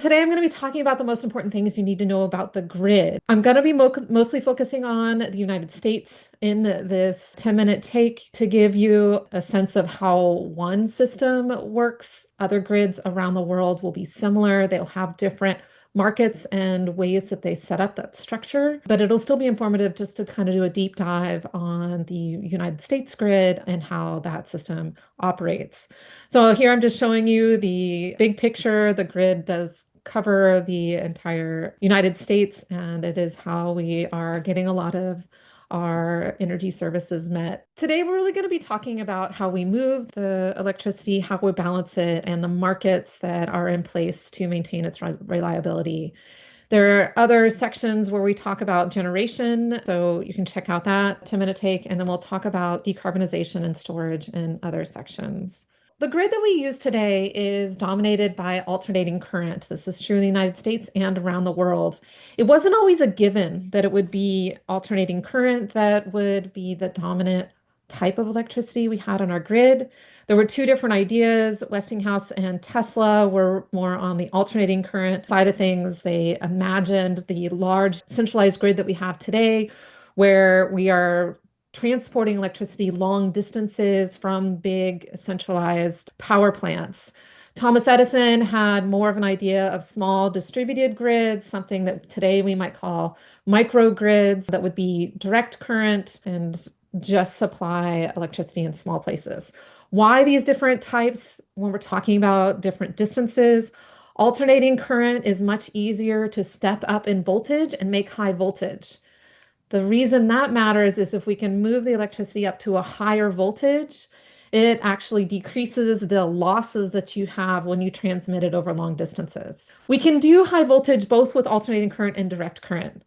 Today, I'm going to be talking about the most important things you need to know about the grid. I'm going to be mostly focusing on the United States in this 10-minute take to give you a sense of how one system works. Other grids around the world will be similar. They'll have different markets and ways that they set up that structure, but it'll still be informative just to kind of do a deep dive on the United States grid and how that system operates. So here I'm just showing you the big picture. The grid does cover the entire United States, and it is how we are getting a lot of our energy services met. Today, we're really going to be talking about how we move the electricity, how we balance it, and the markets that are in place to maintain its reliability. There are other sections where we talk about generation, so you can check out that 10-minute take, and then we'll talk about decarbonization and storage in other sections. The grid that we use today is dominated by alternating current. This is true in the United States and around the world. It wasn't always a given that it would be alternating current that would be the dominant type of electricity we had on our grid. There were two different ideas. Westinghouse and Tesla were more on the alternating current side of things. They imagined the large centralized grid that we have today, where we are transporting electricity long distances from big centralized power plants. Thomas Edison had more of an idea of small distributed grids, something that today we might call microgrids, that would be direct current and just supply electricity in small places. Why these different types when we're talking about different distances? Alternating current is much easier to step up in voltage and make high voltage. The reason that matters is if we can move the electricity up to a higher voltage, it actually decreases the losses that you have when you transmit it over long distances. We can do high voltage both with alternating current and direct current,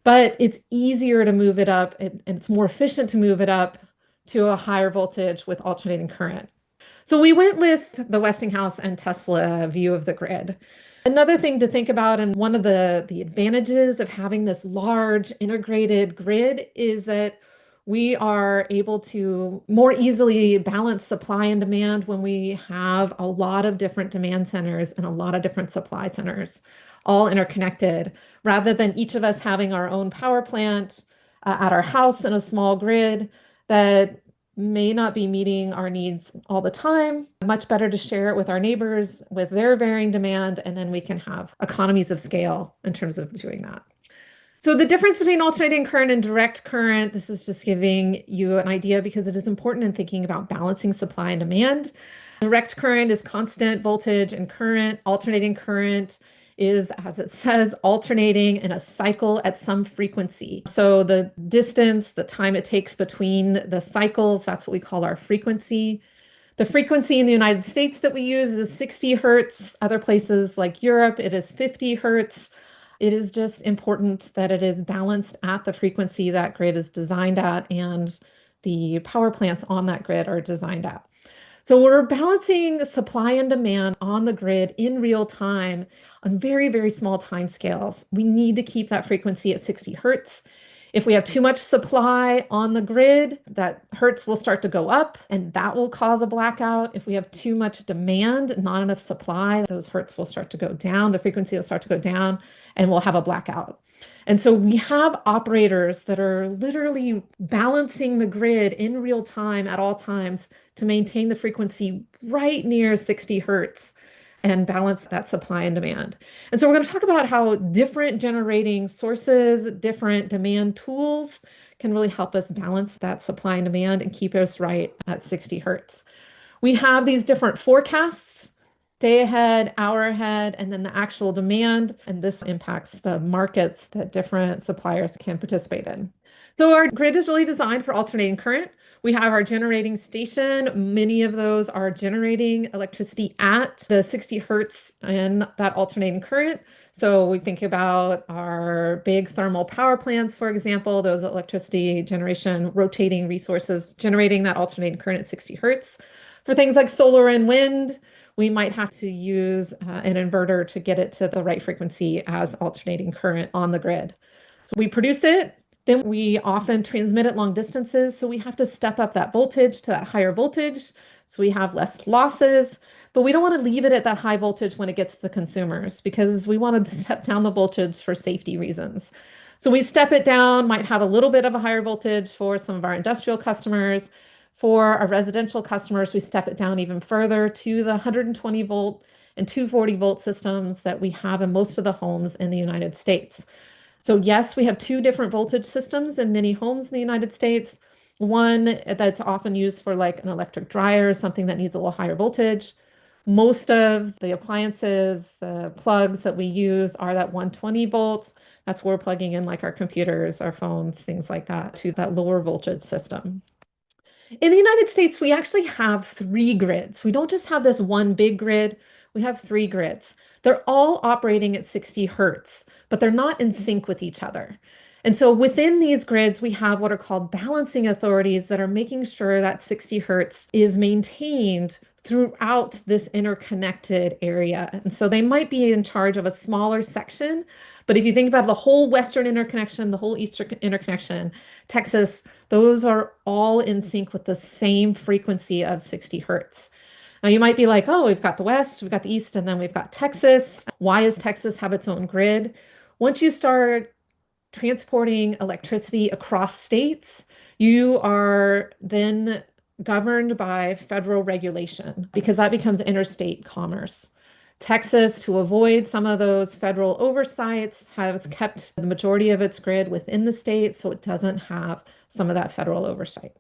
but it's easier to move it up and it's more efficient to move it up to a higher voltage with alternating current. So we went with the Westinghouse and Tesla view of the grid. Another thing to think about, and one of the advantages of having this large integrated grid, is that we are able to more easily balance supply and demand when we have a lot of different demand centers and a lot of different supply centers all interconnected, rather than each of us having our own power plant at our house in a small grid that may not be meeting our needs all the time. Much better to share it with our neighbors with their varying demand, and then we can have economies of scale in terms of doing that. So the difference between alternating current and direct current, this is just giving you an idea because it is important in thinking about balancing supply and demand. Direct current is constant voltage and current. Alternating current is, as it says, alternating in a cycle at some frequency. So the distance, the time it takes between the cycles, that's what we call our frequency. The frequency in the United States that we use is 60 hertz. Other places like Europe, it is 50 hertz. It is just important that it is balanced at the frequency that grid is designed at and the power plants on that grid are designed at. So we're balancing supply and demand on the grid in real time on very, very small time scales. We need to keep that frequency at 60 hertz. If we have too much supply on the grid, that hertz will start to go up and that will cause a blackout. If we have too much demand, not enough supply, those hertz will start to go down, the frequency will start to go down, and we'll have a blackout. And so we have operators that are literally balancing the grid in real time at all times to maintain the frequency right near 60 hertz and balance that supply and demand. And so we're going to talk about how different generating sources, different demand tools can really help us balance that supply and demand and keep us right at 60 hertz. We have these different forecasts, day ahead, hour ahead, and then the actual demand. And this impacts the markets that different suppliers can participate in. So our grid is really designed for alternating current. We have our generating station. Many of those are generating electricity at the 60 hertz in that alternating current. So we think about our big thermal power plants, for example, those electricity generation rotating resources generating that alternating current at 60 hertz. For things like solar and wind, we might have to use an inverter to get it to the right frequency as alternating current on the grid. So we produce it, Then we often transmit at long distances, so we have to step up that voltage to that higher voltage, so we have less losses, but we don't want to leave it at that high voltage when it gets to the consumers because we want to step down the voltage for safety reasons. So we step it down, might have a little bit of a higher voltage for some of our industrial customers. For our residential customers, we step it down even further to the 120 volt and 240 volt systems that we have in most of the homes in the United States. So yes, we have two different voltage systems in many homes in the United States. One that's often used for like an electric dryer, something that needs a little higher voltage. Most of the appliances, the plugs that we use are that 120 volts. That's where we're plugging in like our computers, our phones, things like that to that lower voltage system. In the United States, we actually have three grids. We don't just have this one big grid, we have three grids. They're all operating at 60 hertz, but they're not in sync with each other. And so within these grids, we have what are called balancing authorities that are making sure that 60 hertz is maintained throughout this interconnected area. And so they might be in charge of a smaller section, but if you think about the whole Western interconnection, the whole Eastern interconnection, Texas, those are all in sync with the same frequency of 60 hertz. Now you might be like, oh, we've got the West, we've got the East, and then we've got Texas. Why does Texas have its own grid? Once you start transporting electricity across states, you are then governed by federal regulation because that becomes interstate commerce. Texas, to avoid some of those federal oversights, has kept the majority of its grid within the state, so it doesn't have some of that federal oversight.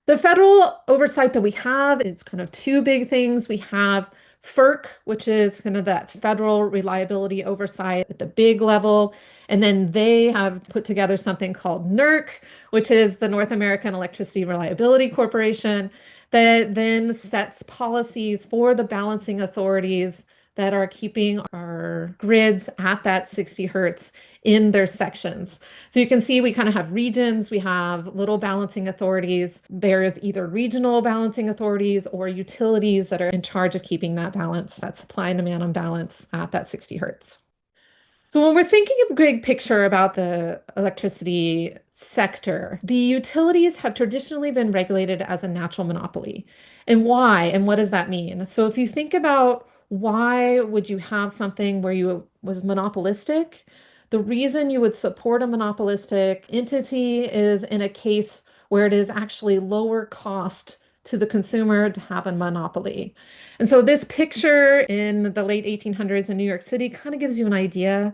The federal oversight that we have is kind of two big things. We have FERC, which is kind of that federal reliability oversight at the big level. And then they have put together something called NERC, which is the North American Electricity Reliability Corporation, that then sets policies for the balancing authorities that are keeping our grids at that 60 hertz in their sections. So you can see we kind of have regions, we have little balancing authorities. There's either regional balancing authorities or utilities that are in charge of keeping that balance, that supply and demand balance at that 60 hertz. So when we're thinking of big picture about the electricity sector, the utilities have traditionally been regulated as a natural monopoly. And why? And what does that mean? So if you think about why would you have something where you was monopolistic? The reason you would support a monopolistic entity is in a case where it is actually lower cost to the consumer to have a monopoly. And so this picture in the late 1800s in New York City kind of gives you an idea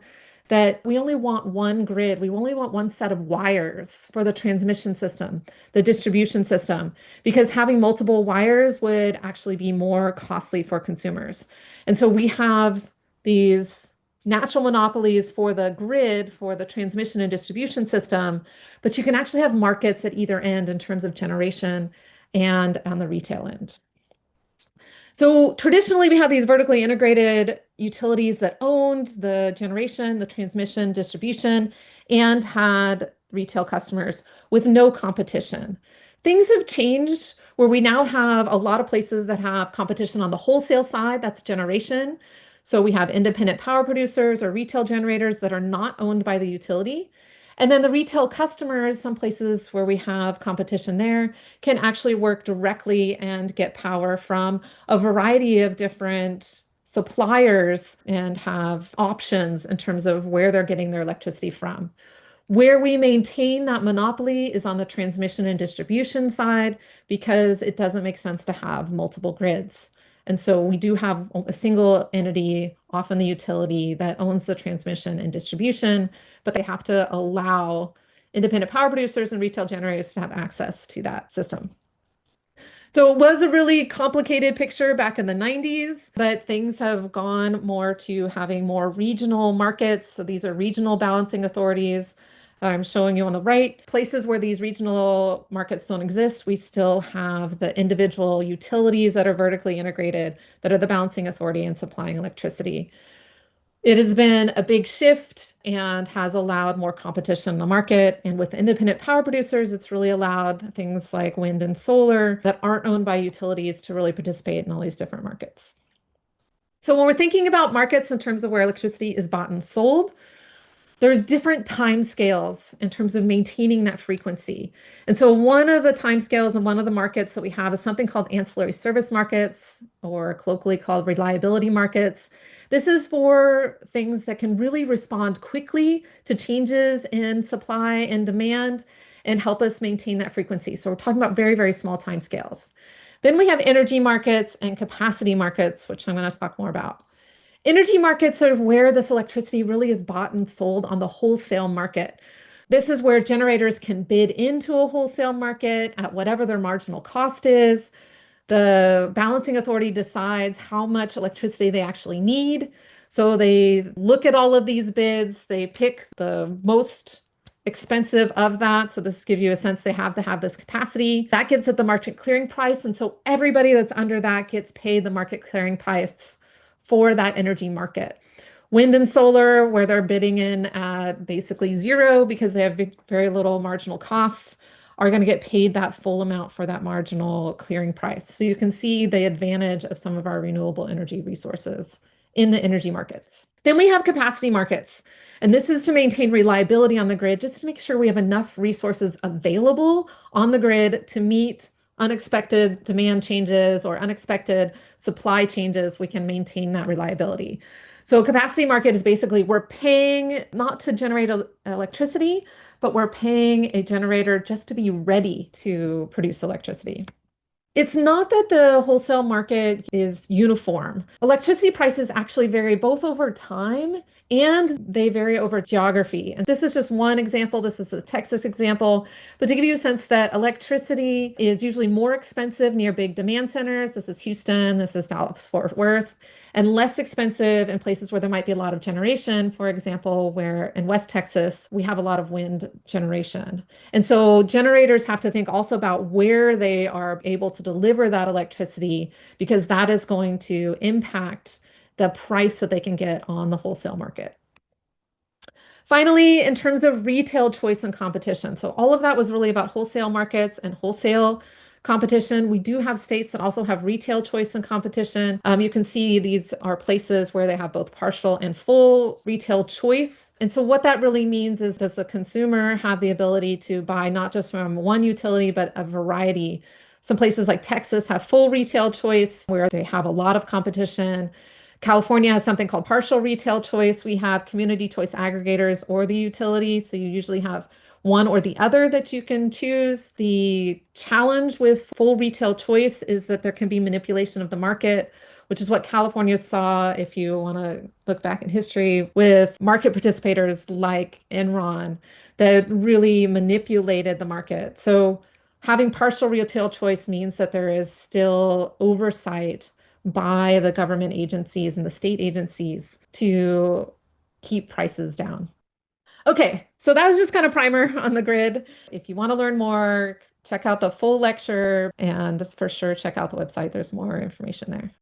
that we only want one grid. We only want one set of wires for the transmission system, the distribution system, because having multiple wires would actually be more costly for consumers. And so we have these natural monopolies for the grid, for the transmission and distribution system, but you can actually have markets at either end in terms of generation and on the retail end. So traditionally, we have these vertically integrated utilities that owned the generation, the transmission, distribution, and had retail customers with no competition. Things have changed where we now have a lot of places that have competition on the wholesale side, that's generation. So we have independent power producers or retail generators that are not owned by the utility. And then the retail customers, some places where we have competition there, can actually work directly and get power from a variety of different suppliers and have options in terms of where they're getting their electricity from. Where we maintain that monopoly is on the transmission and distribution side because it doesn't make sense to have multiple grids. And so we do have a single entity, often the utility, that owns the transmission and distribution, but they have to allow independent power producers and retail generators to have access to that system. So it was a really complicated picture back in the 90s, but things have gone more to having more regional markets. So these are regional balancing authorities that I'm showing you on the right. Places where these regional markets don't exist, we still have the individual utilities that are vertically integrated, that are the balancing authority and supplying electricity. It has been a big shift and has allowed more competition in the market. And with independent power producers, it's really allowed things like wind and solar that aren't owned by utilities to really participate in all these different markets. So when we're thinking about markets in terms of where electricity is bought and sold, There's different time scales in terms of maintaining that frequency. And so one of the time scales and one of the markets that we have is something called ancillary service markets, or colloquially called reliability markets. This is for things that can really respond quickly to changes in supply and demand and help us maintain that frequency. So we're talking about very, very small time scales. Then we have energy markets and capacity markets, which I'm going to talk more about. Energy markets are where this electricity really is bought and sold on the wholesale market. This is where generators can bid into a wholesale market at whatever their marginal cost is. The balancing authority decides how much electricity they actually need. So they look at all of these bids, they pick the most expensive of that. So this gives you a sense they have to have this capacity. That gives it the market clearing price. And so everybody that's under that gets paid the market clearing price for that energy market. Wind and solar, where they're bidding in at basically zero because they have very little marginal costs, are going to get paid that full amount for that marginal clearing price. So you can see the advantage of some of our renewable energy resources in the energy markets. Then we have capacity markets, and this is to maintain reliability on the grid, just to make sure we have enough resources available on the grid to meet unexpected demand changes or unexpected supply changes. We can maintain that reliability. So a capacity market is basically we're paying not to generate electricity, but we're paying a generator just to be ready to produce electricity. It's not that the wholesale market is uniform. Electricity prices actually vary both over time and they vary over geography. And this is just one example. This is a Texas example. But to give you a sense that electricity is usually more expensive near big demand centers. This is Houston, this is Dallas, Fort Worth, and less expensive in places where there might be a lot of generation. For example, where in West Texas, we have a lot of wind generation. And so generators have to think also about where they are able to deliver that electricity, because that is going to impact the price that they can get on the wholesale market. Finally, in terms of retail choice and competition, so all of that was really about wholesale markets and wholesale competition. We do have states that also have retail choice and competition. You can see these are places where they have both partial and full retail choice. And so what that really means is, does the consumer have the ability to buy not just from one utility, but a variety? Some places like Texas have full retail choice where they have a lot of competition. California has something called partial retail choice. We have community choice aggregators or the utility. So you usually have one or the other that you can choose. The challenge with full retail choice is that there can be manipulation of the market, which is what California saw, if you want to look back in history, with market participators like Enron that really manipulated the market. So having partial retail choice means that there is still oversight by the government agencies and the state agencies to keep prices down. Okay, so that was just kind of primer on the grid. If you want to learn more, check out the full lecture and for sure check out the website. There's more information there.